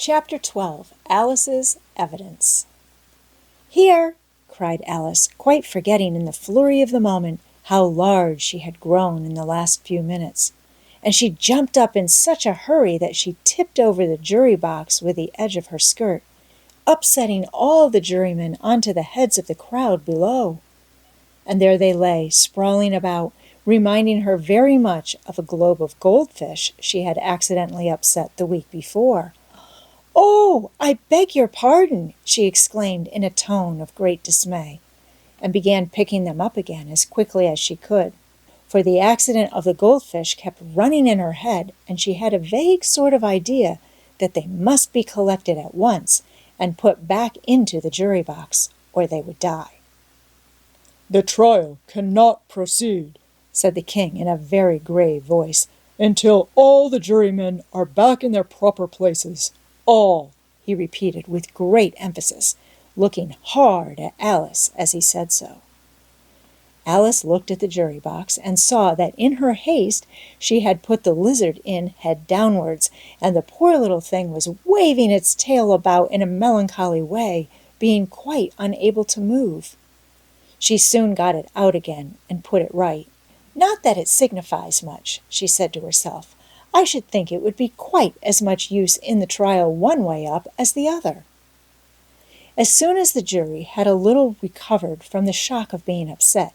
Chapter 12. Alice's Evidence. "Here!" cried Alice, quite forgetting in the flurry of the moment how large she had grown in the last few minutes, and she jumped up in such a hurry that she tipped over the jury box with the edge of her skirt, upsetting all the jurymen onto the heads of the crowd below. And there they lay, sprawling about, reminding her very much of a globe of goldfish she had accidentally upset the week before. "Oh, I beg your pardon!" she exclaimed in a tone of great dismay, and began picking them up again as quickly as she could, for the accident of the goldfish kept running in her head, and she had a vague sort of idea that they must be collected at once and put back into the jury box, or they would die. "The trial cannot proceed," said the king in a very grave voice, "until all the jurymen are back in their proper places. All," he repeated with great emphasis, looking hard at Alice as he said so. Alice looked at the jury box and saw that in her haste she had put the lizard in head downwards, and the poor little thing was waving its tail about in a melancholy way, being quite unable to move. She soon got it out again and put it right. "Not that it signifies much," she said to herself. "I should think it would be quite as much use in the trial one way up as the other." As soon as the jury had a little recovered from the shock of being upset,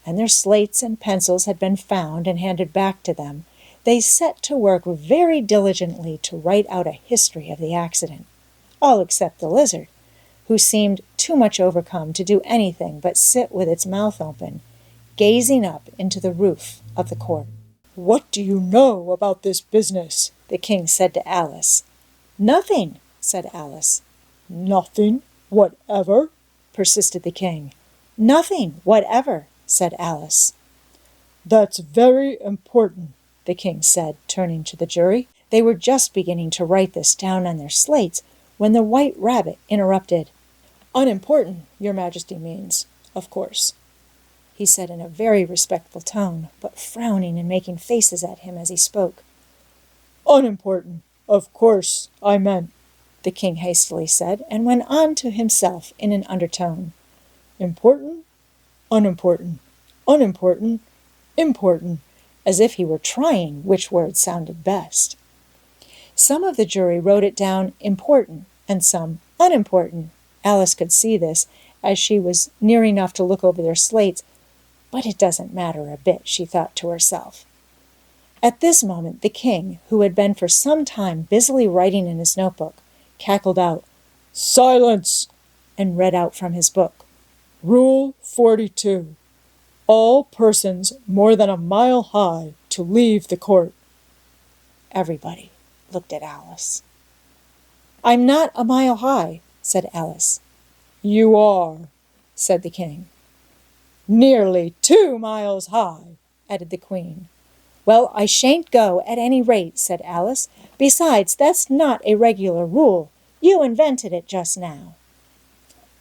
and their slates and pencils had been found and handed back to them, they set to work very diligently to write out a history of the accident, all except the lizard, who seemed too much overcome to do anything but sit with its mouth open, gazing up into the roof of the court. "What do you know about this business?" the king said to Alice. "Nothing," said Alice. "Nothing whatever?" persisted the king. "Nothing whatever," said Alice. "That's very important," the king said, turning to the jury. They were just beginning to write this down on their slates when the White Rabbit interrupted. "Unimportant, your majesty means, of course," he said in a very respectful tone, but frowning and making faces at him as he spoke. "Unimportant, of course, I meant," the king hastily said, and went on to himself in an undertone. "Important, unimportant, unimportant, important," as if he were trying which word sounded best. Some of the jury wrote it down important, and some unimportant. Alice could see this, as she was near enough to look over their slates, but it doesn't matter a bit, she thought to herself. At this moment the king, who had been for some time busily writing in his notebook, cackled out, "Silence!" and read out from his book. "Rule 42. All persons more than a mile high to leave the court." Everybody looked at Alice. "I'm not a mile high," said Alice. "You are," said the king. "Nearly 2 miles high," added the queen. "Well, I shan't go at any rate," said Alice. "Besides, that's not a regular rule. You invented it just now."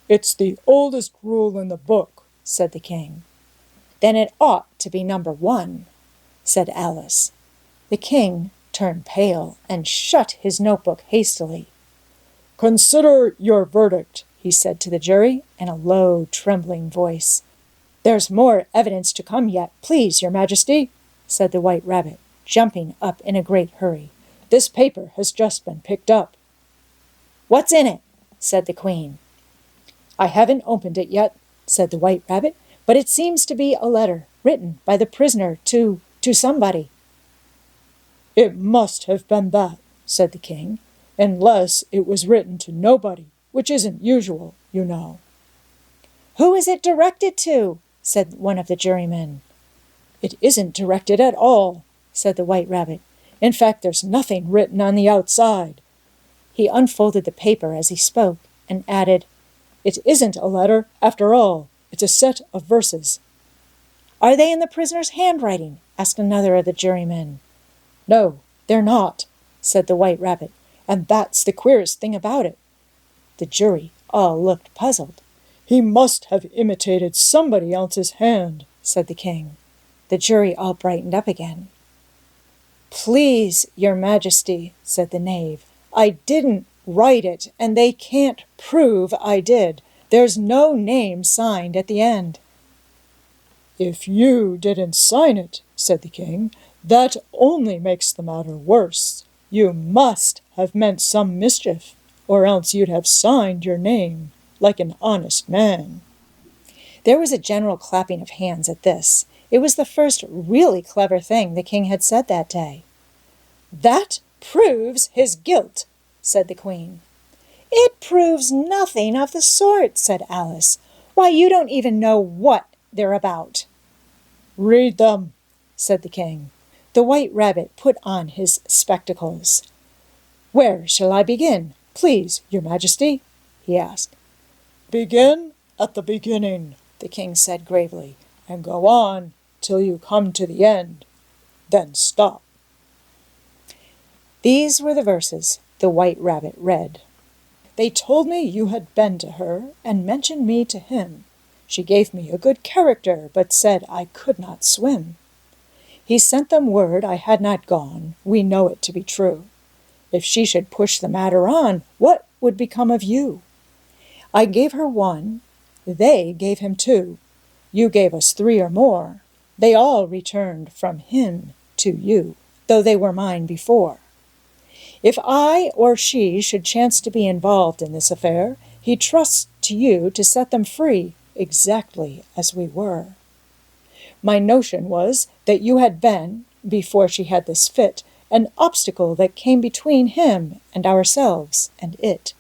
"It's the oldest rule in the book," said the king. "Then it ought to be number 1, said Alice. The king turned pale and shut his notebook hastily. "Consider your verdict," he said to the jury in a low, trembling voice. "There's more evidence to come yet, please, your majesty," said the White Rabbit, jumping up in a great hurry. "This paper has just been picked up." "What's in it?" said the queen. "I haven't opened it yet," said the White Rabbit, "but it seems to be a letter written by the prisoner to somebody." "It must have been that," said the king, "unless it was written to nobody, which isn't usual, you know." "Who is it directed to?" said one of the jurymen. "It isn't directed at all," said the White Rabbit. "In fact, there's nothing written on the outside." He unfolded the paper as he spoke, and added, "It isn't a letter, after all. It's a set of verses." "Are they in the prisoner's handwriting?" asked another of the jurymen. "No, they're not," said the White Rabbit, "and that's the queerest thing about it." The jury all looked puzzled. "He must have imitated somebody else's hand," said the king. The jury all brightened up again. "Please, your majesty," said the knave, "I didn't Write it, and they can't prove I did. There's no name signed at the end." "If you didn't sign it," said the king, "that only makes the matter worse. You must have meant some mischief, or else you'd have signed your name like an honest man." There was a general clapping of hands at this. It was the first really clever thing the king had said that day. "That proves his guilt," said the queen. "It proves nothing of the sort," said Alice. "Why, you don't even know what they're about." "Read them," said the king. The White Rabbit put on his spectacles. "Where shall I begin, please, your majesty?" he asked. "Begin at the beginning," the king said gravely, "and go on till you come to the end. Then stop." These were the verses the White Rabbit read. "They told me you had been to her, and mentioned me to him. She gave me a good character, but said I could not swim. He sent them word I had not gone, we know it to be true. If she should push the matter on, what would become of you? I gave her 1, they gave him 2. You gave us 3 or more. They all returned from him to you, though they were mine before. If I or she should chance to be involved in this affair, he trusts to you to set them free, exactly as we were. My notion was that you had been, before she had this fit, an obstacle that came between him and ourselves and it.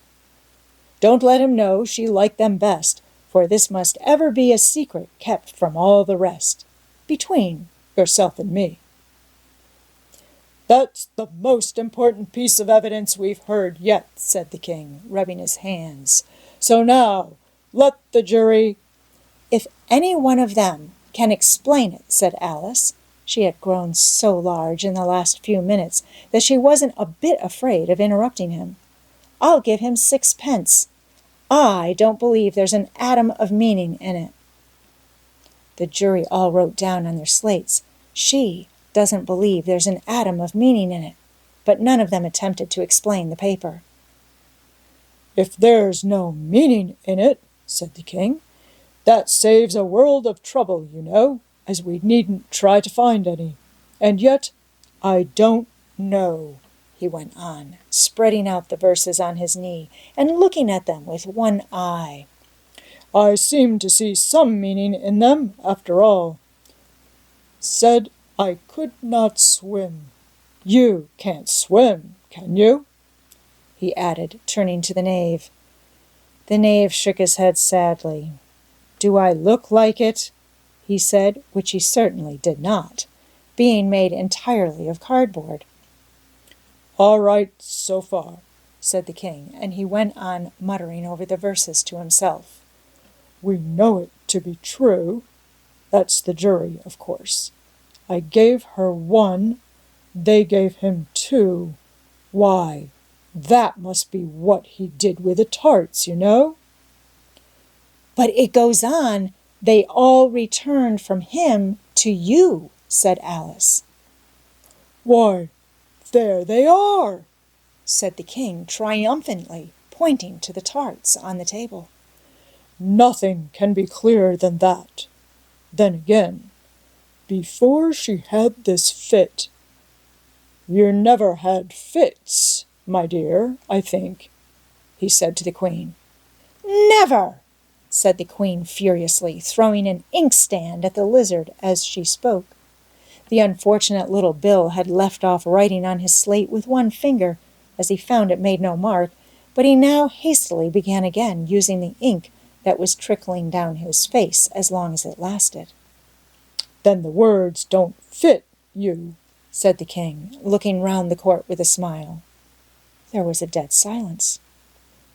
Don't let him know she liked them best, for this must ever be a secret kept from all the rest, between yourself and me." "That's the most important piece of evidence we've heard yet," said the king, rubbing his hands. "So now, let the jury—" "If any one of them can explain it," said Alice. She had grown so large in the last few minutes that she wasn't a bit afraid of interrupting him. "I'll give him 6 pence. I don't believe there's an atom of meaning in it." The jury all wrote down on their slates, "She doesn't believe there's an atom of meaning in it," but none of them attempted to explain the paper. "If there's no meaning in it," said the king, "that saves a world of trouble, you know, as we needn't try to find any. And yet, I don't know," he went on, spreading out the verses on his knee and looking at them with one eye. "I seem to see some meaning in them, after all. Said I could not swim. You can't swim, can you?" he added, turning to the knave. The knave shook his head sadly. "Do I look like it?" he said, which he certainly did not, being made entirely of cardboard. "All right so far," said the king, and he went on muttering over the verses to himself. "We know it to be true. That's the jury, of course. I gave her 1, they gave him 2. Why, that must be what he did with the tarts, you know." "But it goes on, they all returned from him to you," said Alice. "Why, there they are," said the king triumphantly, pointing to the tarts on the table. "Nothing can be clearer than that. Then again, before she had this fit— You never had fits, my dear, I think," he said to the queen. "Never!" said the queen furiously, throwing an inkstand at the lizard as she spoke. The unfortunate little Bill had left off writing on his slate with one finger, as he found it made no mark, but he now hastily began again, using the ink that was trickling down his face as long as it lasted. "Then the words don't fit you," said the king, looking round the court with a smile. There was a dead silence.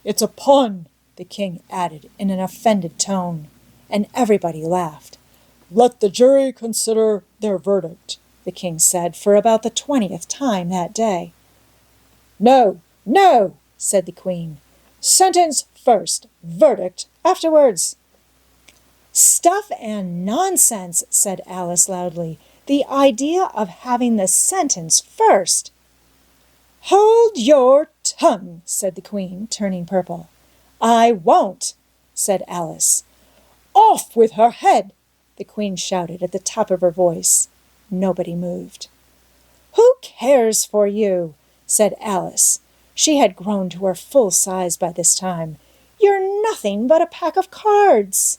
"It's a pun," the king added in an offended tone, and everybody laughed. "Let the jury consider their verdict," the king said for about the 20th time that day. "No, no," said the queen. "Sentence first, verdict afterwards." "Stuff and nonsense," said Alice loudly. "The idea of having the sentence first." "Hold your Hum, said the Queen, turning purple. I won't, said Alice. Off with her head, the Queen shouted at the top of her voice. Nobody moved. Who cares for you? Said Alice. She had grown to her full size by this time. You're nothing but a pack of cards.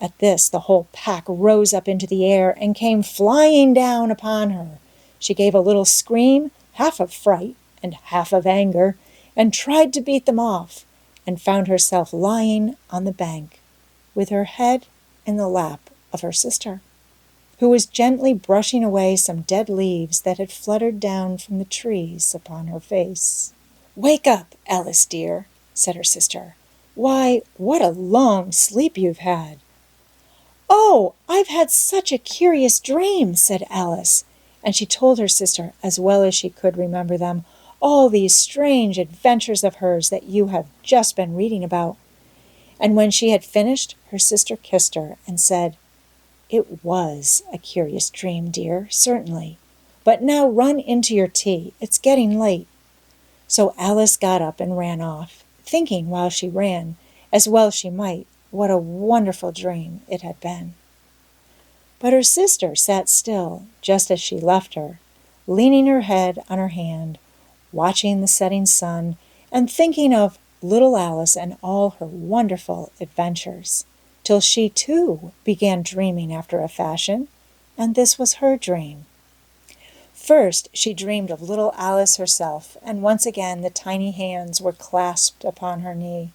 At this, the whole pack rose up into the air and came flying down upon her. She gave a little scream, half of fright and half of anger, and tried to beat them off, and found herself lying on the bank, with her head in the lap of her sister, who was gently brushing away some dead leaves that had fluttered down from the trees upon her face. Wake up, Alice dear, said her sister. Why, what a long sleep you've had. Oh, I've had such a curious dream, said Alice, and she told her sister, as well as she could remember them, all these strange adventures of hers that you have just been reading about. And when she had finished, her sister kissed her and said, It was a curious dream, dear, certainly. But now run into your tea. It's getting late. So Alice got up and ran off, thinking while she ran, as well she might, what a wonderful dream it had been. But her sister sat still, just as she left her, leaning her head on her hand, watching the setting sun, and thinking of little Alice and all her wonderful adventures, till she, too, began dreaming after a fashion, and this was her dream. First she dreamed of little Alice herself, and once again the tiny hands were clasped upon her knee,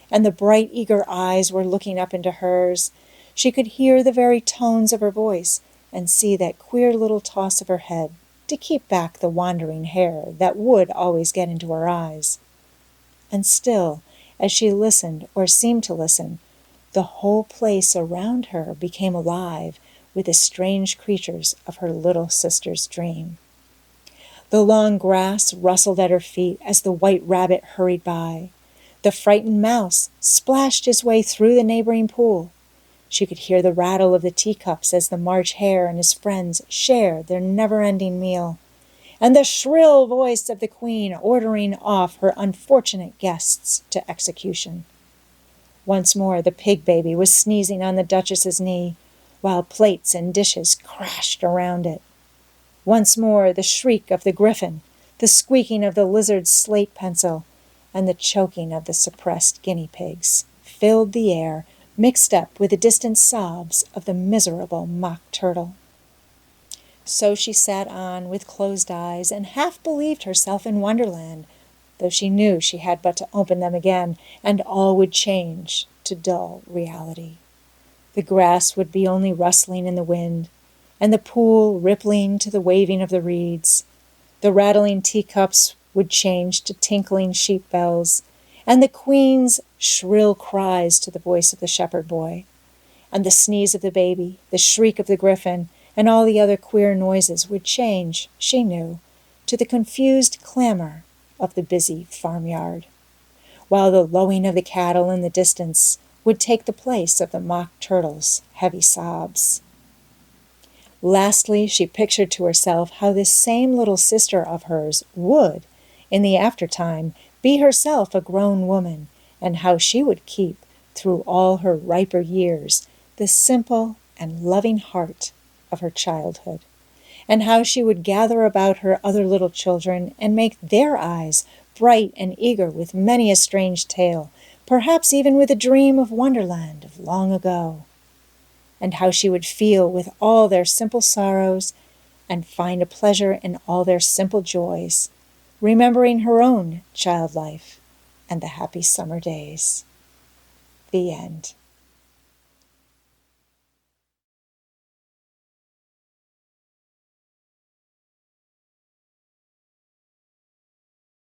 and the bright, eager eyes were looking up into hers. She could hear the very tones of her voice, and see that queer little toss of her head, to keep back the wandering hair that would always get into her eyes. And still, as she listened, or seemed to listen, the whole place around her became alive with the strange creatures of her little sister's dream. The long grass rustled at her feet as the white rabbit hurried by. The frightened mouse splashed his way through the neighboring pool. She could hear the rattle of the teacups as the March Hare and his friends shared their never-ending meal, and the shrill voice of the Queen ordering off her unfortunate guests to execution. Once more the pig baby was sneezing on the Duchess's knee, while plates and dishes crashed around it. Once more the shriek of the griffin, the squeaking of the lizard's slate pencil, and the choking of the suppressed guinea pigs filled the air, mixed up with the distant sobs of the miserable mock turtle. So she sat on with closed eyes and half believed herself in Wonderland, though she knew she had but to open them again, and all would change to dull reality. The grass would be only rustling in the wind, and the pool rippling to the waving of the reeds. The rattling teacups would change to tinkling sheep bells, and the Queen's shrill cries to the voice of the shepherd boy, and the sneeze of the baby, the shriek of the griffin, and all the other queer noises would change, she knew, to the confused clamor of the busy farmyard, while the lowing of the cattle in the distance would take the place of the mock turtle's heavy sobs. Lastly, she pictured to herself how this same little sister of hers would, in the aftertime, be herself a grown woman, and how she would keep, through all her riper years, the simple and loving heart of her childhood, and how she would gather about her other little children and make their eyes bright and eager with many a strange tale, perhaps even with a dream of Wonderland of long ago, and how she would feel with all their simple sorrows and find a pleasure in all their simple joys, remembering her own child life and the happy summer days. The end.